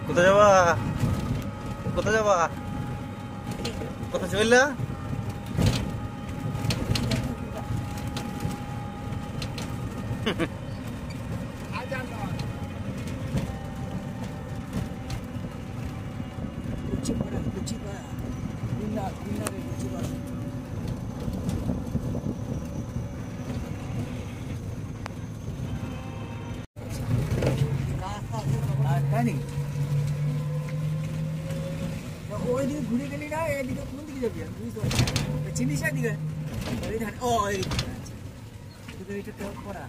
কোথায় যাবা? কোথায় যাবা? কোথায় চললা? ওইদিকে ঘুরে গেলি না, এদিকে কোন দিকে যাবি? চিনিস এদিকে? ও এইটা করা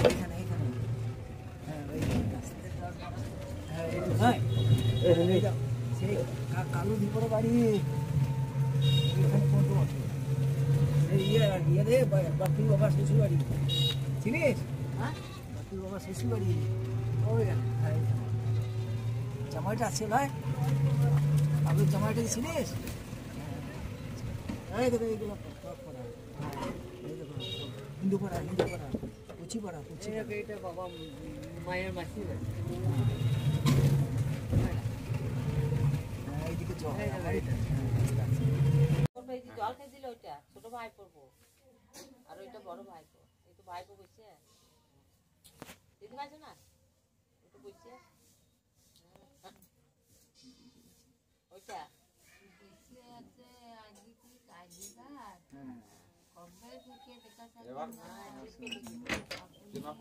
এইখানে এইখানে সেই কালু দীপর বাড়ি ইয়ে রে বাপুর বাবার শ্বশুর বাড়ি, চিনিস? বাপুর বাবার শ্বশুর বাড়ি ওইখানে জামাইটা আছে ভাই, বাবুর জামাইটা চিনিস? এই দেখো এইগুলো হিন্দু পাড়া কুচি পাড়া এটা বাবা মায়ের মাসি এইদিকে জল খাই দিল। ওইটা ছোট ভাই পড়বো আর ওইটা বড় ভাই, এই তো ভাই বসে দিদি পাইছো না, ওটা বসে ওইটা কবে থেকে দেখা